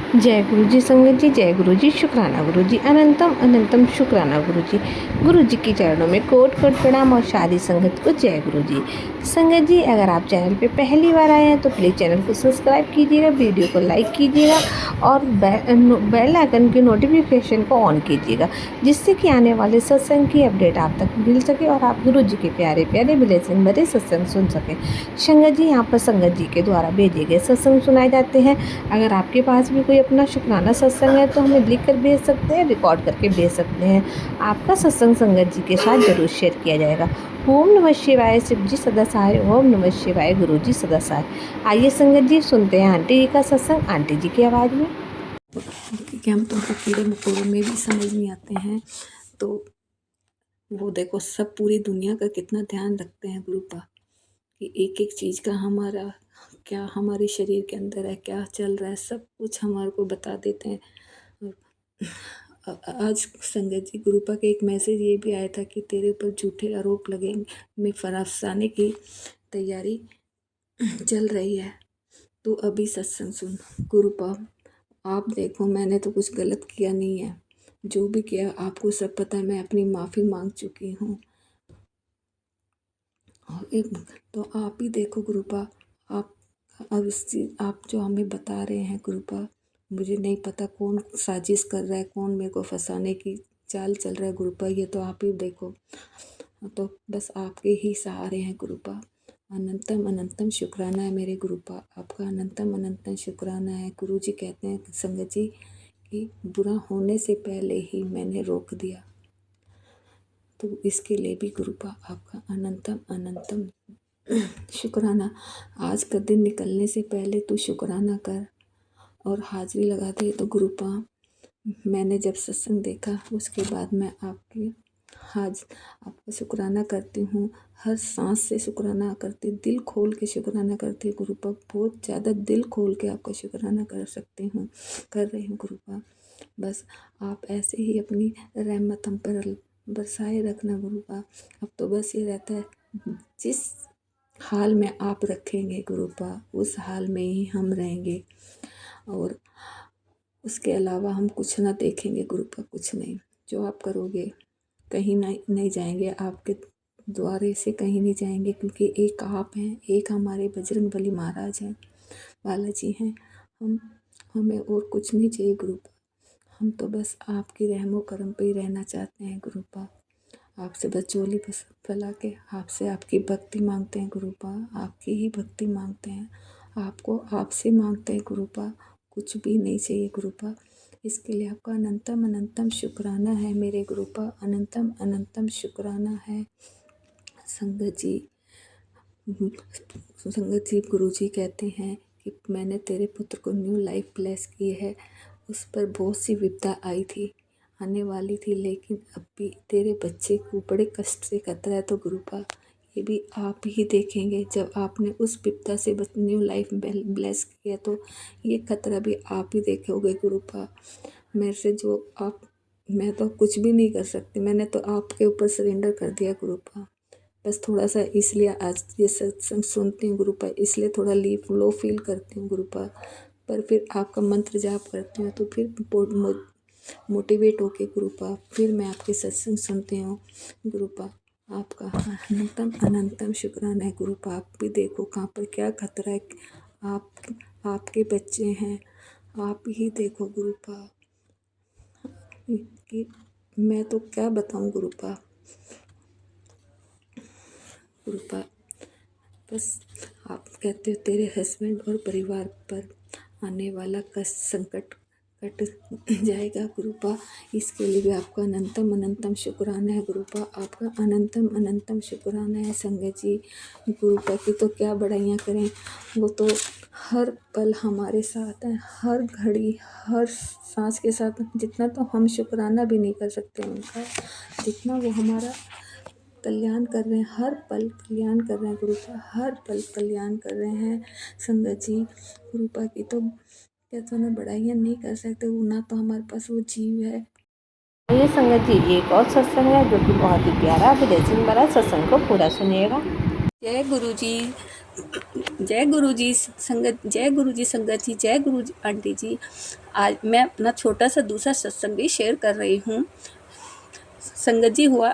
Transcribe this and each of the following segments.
जय गुरु जी संगत जी, जय गुरु जी, शुक्राना गुरु जी, अनंतम अनंतम शुक्राना गुरु जी के चरणों में कोट कोट प्रणाम और शादी संगत को जय गुरु जी। संगत जी, अगर आप चैनल पे पहली बार आए हैं तो प्लीज़ चैनल को सब्सक्राइब कीजिएगा, वीडियो को लाइक कीजिएगा और बेल आइकन की नोटिफिकेशन को ऑन कीजिएगा, जिससे कि आने वाले सत्संग की अपडेट आप तक मिल सके और आप गुरु जी के प्यारे प्यारे ब्लेसिंग भरे सत्संग सुन सकें। संगत जी, यहाँ पर संगत जी के द्वारा भेजे गए सत्संग सुनाए जाते हैं। अगर आपके पास भी कोई अपना शुक्राना सत्संग है तो हमें लिख कर भेज सकते हैं, रिकॉर्ड करके भेज सकते हैं। आपका सत्संग संगत जी के साथ जरूर शेयर किया जाएगा। ओम नमः शिवाय, शिव जी सदा सहाय। ओम नमः शिवाय, गुरु जी सदा सहाय। आइए संगत जी, सुनते हैं आंटी जी का सत्संग आंटी जी की आवाज़ में। क्योंकि हम तुमको कीड़े मकोड़ों में भी समझ नहीं आते हैं, तो वो देखो सब पूरी दुनिया का कितना ध्यान रखते हैं गुरु पा, कि एक एक चीज़ का हमारा क्या हमारे शरीर के अंदर है, क्या चल रहा है, सब कुछ हमारे को बता देते हैं। आज संगत जी गुरुपा के एक मैसेज ये भी आया था कि तेरे ऊपर झूठे आरोप लगेंगे में फराफसाने की तैयारी चल रही है, तो अभी सत्संग सुन। गुरुपा आप देखो, मैंने तो कुछ गलत किया नहीं है, जो भी किया आपको सब पता है, मैं अपनी माफ़ी मांग चुकी हूँ। तो आप ही देखो गुरुपा, आप अब आप जो हमें बता रहे हैं गुरुपा, मुझे नहीं पता कौन साजिश कर रहा है, कौन मेरे को फंसाने की चाल चल रहा है गुरुपा, ये तो आप ही देखो। तो बस आपके ही सहारे हैं गुरुपा। अनंतम अनंतम शुक्राना है मेरे गुरुपा, आपका अनंतम अनंतम शुक्राना है। गुरु जी कहते हैं संगत जी कि बुरा होने से पहले ही मैंने रोक दिया, तो इसके लिए भी गुरुपा आपका अनंतम अनंतम शुक्राना। आज का दिन निकलने से पहले तू शुक्राना कर और हाजिरी लगा दे। तो गुरुपा मैंने जब सत्संग देखा उसके बाद मैं आपका शुक्राना करती हूँ, हर सांस से शुक्राना करती, दिल खोल के शुक्राना करती गुरुपा, बहुत ज़्यादा दिल खोल के आपका शुक्राना कर रही हूँ गुरुपा। बस आप ऐसे ही अपनी रहमत हम पर बरसाए रखना गुरुपा। अब तो बस ये रहता है, जिस हाल में आप रखेंगे गुरुपा उस हाल में ही हम रहेंगे, और उसके अलावा हम कुछ ना देखेंगे गुरुपा, कुछ नहीं। जो आप करोगे कहीं नहीं जाएंगे, आपके द्वारे से कहीं नहीं जाएंगे, क्योंकि एक आप हैं, एक हमारे बजरंग बली महाराज हैं, बालाजी हैं। हमें और कुछ नहीं चाहिए गुरुपा, हम तो बस आपकी रहमो करम पे ही रहना चाहते हैं गुरुपा। आपसे बस झोली बस फैला के आपसे आपकी भक्ति मांगते हैं गुरुपा, आपकी ही भक्ति मांगते हैं, आपको आपसे मांगते हैं गुरुपा, कुछ भी नहीं चाहिए गुरुपा। इसके लिए आपका अनंतम अनंतम शुक्राना है मेरे गुरुपा, अनंतम अनंतम शुक्राना है। संगत जी गुरु जी कहते हैं कि मैंने तेरे पुत्र को न्यू लाइफ ब्लेस की है, उस पर बहुत सी विपदा आई थी, आने वाली थी, लेकिन अब भी तेरे बच्चे को बड़े कष्ट से खतरा है। तो गुरुपा ये भी आप ही देखेंगे, जब आपने उस विपदा से न्यू लाइफ ब्लेस किया तो ये खतरा भी आप ही देखोगे गुरुपा। मेरे से जो आप, मैं तो कुछ भी नहीं कर सकती, मैंने तो आपके ऊपर सरेंडर कर दिया गुरुपा। बस थोड़ा सा इसलिए आज ये सत्संग सुनती हूँ गुरुपा, इसलिए थोड़ा लो फील करती हूँ गुरुपा, पर फिर आपका मंत्र जाप करती हूँ तो फिर मोटिवेट होके गुरुपा फिर मैं आपके सत्संग सुनती हूँ गुरुपा। आपका अनंतम अनंतम शुक्राना है गुरुपा। आप भी देखो कहाँ पर क्या खतरा है, आपके बच्चे हैं, आप ही देखो गुरुपा, कि मैं तो क्या बताऊँ गुरुपा। बस आप कहते हो तेरे हस्बैंड और परिवार पर आने वाला कष्ट संकट कट जाएगा गुरुपा, इसके लिए भी आपका अनंतम अनंतम शुक्राना है गुरुपा, आपका अनंतम अनंतम शुक्राना है। संगत जी गुरुपा की तो क्या बड़ाइयाँ करें, वो तो हर पल हमारे साथ हैं, हर घड़ी हर सांस के साथ, जितना तो हम शुक्राना भी नहीं कर सकते उनका, जितना वो हमारा कल्याण कर रहे हैं, हर पल कल्याण कर रहे हैं गुरुपा, हर पल कल्याण कर रहे हैं। संगत जी गुरुपा की तो क्या तो ना बड़ाइयाँ नहीं कर सकते, वो ना तो हमारे पास वो जीव है। ये संगत जी एक और सत्संग है जो कि बहुत ही प्यारा ब्लेसिंग भरा, सत्संग को पूरा सुनिएगा। जय गुरु जी। जय गुरु जी संगत, जय गुरु जी संगत जी, जय गुरु जी आंटी जी। आज मैं अपना छोटा सा दूसरा सत्संग भी शेयर कर रही हूँ। संगत जी हुआ,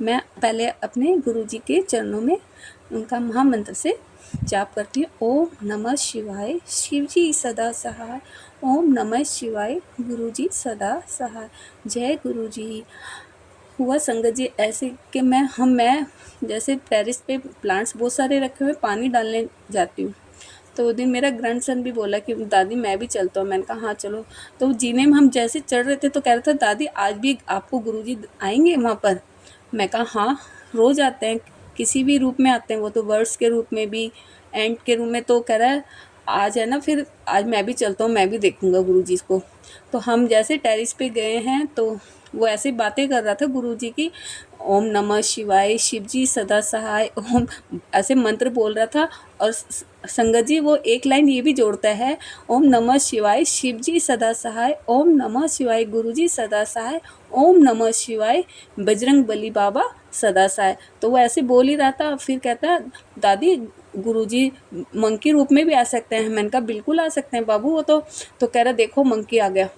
मैं पहले अपने गुरु जी के चरणों में उनका महामंत्र से जाप करती हूँ। ओम नमः शिवाय, शिव जी सदा सहाय। ओम नमः शिवाय, गुरु जी सदा सहाय। जय गुरु जी। हुआ संगत जी ऐसे कि मैं जैसे टेरेस पे प्लांट्स बहुत सारे रखे हुए, पानी डालने जाती हूँ। तो उस दिन मेरा ग्रैंडसन भी बोला कि दादी मैं भी चलता हूँ। मैंने कहा हाँ चलो। तो जीने में हम जैसे चढ़ रहे थे तो कह रहा था दादी आज भी आपको गुरुजी आएंगे वहाँ पर। मैं कहा हाँ, रोज़ आते हैं, किसी भी रूप में आते हैं, वो तो बर्ड्स के रूप में भी, एंट के रूप में। तो कह रहा है आज है ना, फिर आज मैं भी चलता हूँ, मैं भी देखूंगा गुरुजी को। तो हम जैसे टेरिस पे गए हैं तो वो ऐसे बातें कर रहा था गुरुजी की। ओम नमः शिवाय, शिव जी सदा सहाय, ओम, ऐसे मंत्र बोल रहा था। और संगत जी वो एक लाइन ये भी जोड़ता है, ओम नमः शिवाय, शिव जी सदा सहाय। ओम नमः शिवाय, गुरु जी सदा सहाय। ओम नमः शिवाय, बजरंग बली बाबा सदा सहाय। तो वो ऐसे बोल ही रहा था। फिर कहता दादी गुरुजी मंकी रूप में भी आ सकते हैं। मैंने कहा बिल्कुल आ सकते हैं बाबू वो तो कह रहा देखो मंकी आ गया।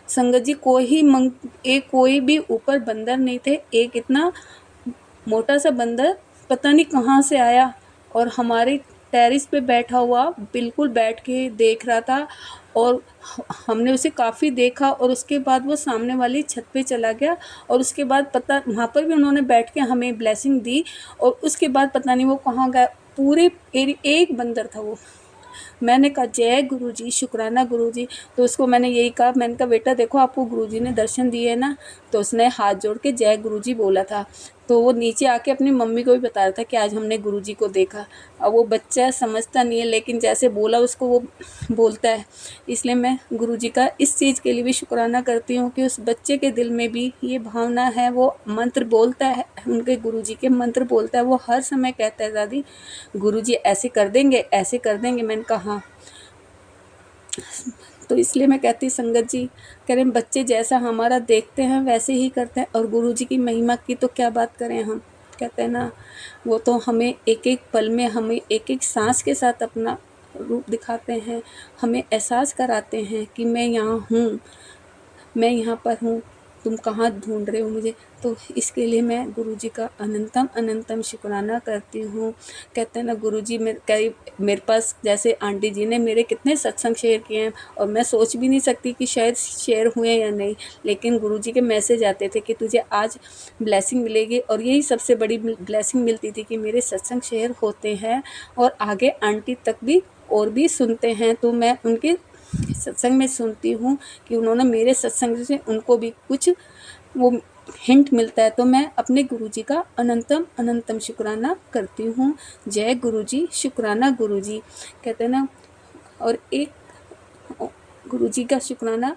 संगत जी कोई भी ऊपर बंदर नहीं थे। एक इतना मोटा सा बंदर पता नहीं कहाँ से आया और हमारे टेरिस पे बैठा हुआ, बिल्कुल बैठ के देख रहा था। और हमने उसे काफ़ी देखा और उसके बाद वो सामने वाली छत पे चला गया। और उसके बाद पता वहाँ पर भी उन्होंने बैठ के हमें ब्लेसिंग दी। और उसके बाद पता नहीं वो कहाँ गया। पूरे एक बंदर था वो। मैंने कहा जय गुरुजी, शुक्राना गुरुजी। तो उसको मैंने यही कहा, मैंने कहा बेटा देखो आपको गुरुजी ने दर्शन दिए ना। तो उसने हाथ जोड़ के जय गुरुजी बोला था। तो वो नीचे आके अपनी मम्मी को भी बता रहा था कि आज हमने गुरुजी को देखा। अब वो बच्चा समझता नहीं है, लेकिन जैसे बोला उसको वो बोलता है। इसलिए मैं गुरुजी का इस चीज़ के लिए भी शुक्राना करती हूँ कि उस बच्चे के दिल में भी ये भावना है। वो मंत्र बोलता है, उनके गुरुजी के मंत्र बोलता है। वो हर समय कहता है दादी गुरुजी ऐसे कर देंगे, ऐसे कर देंगे। मैंने कहा हाँ। तो इसलिए मैं कहती संगत जी, कह रहे बच्चे जैसा हमारा देखते हैं वैसे ही करते हैं। और गुरुजी की महिमा की तो क्या बात करें हम। कहते हैं ना, वो तो हमें एक एक पल में, हमें एक एक सांस के साथ अपना रूप दिखाते हैं। हमें एहसास कराते हैं कि मैं यहाँ हूँ, मैं यहाँ पर हूँ, तुम कहाँ ढूंढ रहे हो मुझे। तो इसके लिए मैं गुरुजी का अनंतम अनंतम शुक्राना करती हूँ। कहते हैं ना गुरुजी मेरे पास, जैसे आंटी जी ने मेरे कितने सत्संग शेयर किए हैं और मैं सोच भी नहीं सकती कि शायद शेयर हुए या नहीं। लेकिन गुरुजी के मैसेज आते थे कि तुझे आज ब्लेसिंग मिलेगी। और यही सबसे बड़ी ब्लेसिंग मिलती थी कि मेरे सत्संग शेयर होते हैं और आगे आंटी तक भी और भी सुनते हैं। तो मैं उनके सत्संग में सुनती हूँ कि उन्होंने मेरे सत्संग से उनको भी कुछ वो हिंट मिलता है। तो मैं अपने गुरुजी का अनंतम अनंतम शुक्राना करती हूँ। जय गुरुजी, शुक्राना गुरुजी। कहते हैं ना, और एक गुरुजी का शुक्राना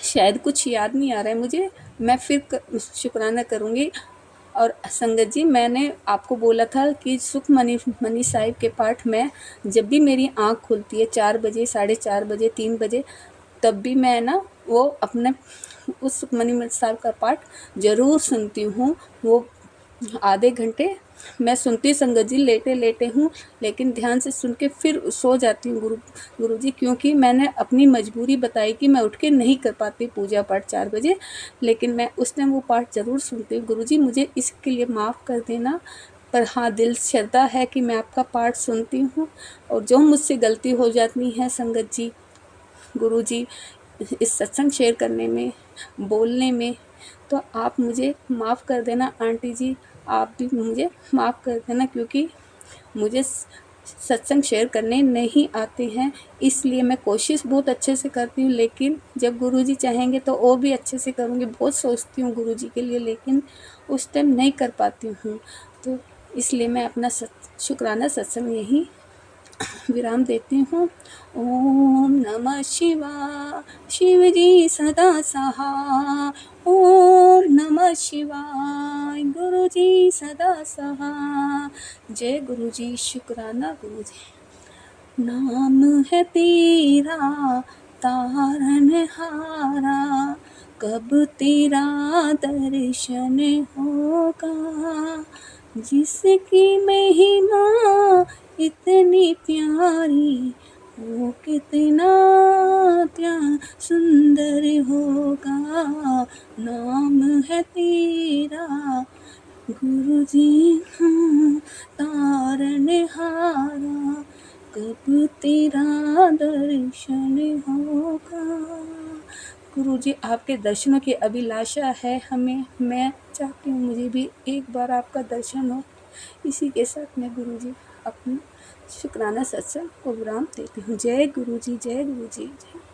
शायद कुछ याद नहीं आ रहा है मुझे, मैं फिर शुक्राना करूँगी। और संगत जी मैंने आपको बोला था कि सुखमनी साहिब के पाठ में जब भी मेरी आँख खुलती है 4 बजे, 4:30 बजे, 3 बजे, तब भी मैं ना वो अपने उस सुखमनी साहिब का पाठ ज़रूर सुनती हूँ। वो आधे घंटे मैं सुनती संगत जी लेटे लेटे हूँ, लेकिन ध्यान से सुन के फिर सो जाती हूँ गुरुजी, क्योंकि मैंने अपनी मजबूरी बताई कि मैं उठ के नहीं कर पाती पूजा पाठ 4 बजे, लेकिन मैं उस टाइम वो पाठ ज़रूर सुनती हूँ। गुरुजी मुझे इसके लिए माफ़ कर देना, पर हाँ दिल श्रद्धा है कि मैं आपका पाठ सुनती हूँ। और जो मुझसे गलती हो जाती है संगत जी, गुरुजी इस सत्संग शेयर करने में, बोलने में, तो आप मुझे माफ़ कर देना आंटी जी, आप भी मुझे माफ़ कर देना, क्योंकि मुझे सत्संग शेयर करने नहीं आते हैं। इसलिए मैं कोशिश बहुत अच्छे से करती हूँ, लेकिन जब गुरुजी चाहेंगे तो और भी अच्छे से करूँगी। बहुत सोचती हूँ गुरुजी के लिए, लेकिन उस टाइम नहीं कर पाती हूँ। तो इसलिए मैं अपना शुक्राना सत्संग यहीं विराम देती हूँ। ओम नमः शिवाय, शिव जी सदा सहाय। ओम नमः शिवाय, गुरु जी सदा सहाय। जय गुरु जी, शुक्राना गुरु जी। नाम है तेरा तारनहारा, कब तेरा दर्शन होगा। जिसकी महिमा इतनी प्यारी, वो कितना क्या सुंदर होगा, नाम है तेरा गुरुजी हाँ तारनहारा, कब तेरा दर्शन होगा। गुरुजी आपके दर्शनों की अभिलाषा है हमें, मैं चाहती हूँ मुझे भी एक बार आपका दर्शन हो। इसी के साथ मैं गुरुजी अपनी शुक्राना सत्संग को विराम देती हूँ। जय गुरुजी, जय गुरुजी, जय।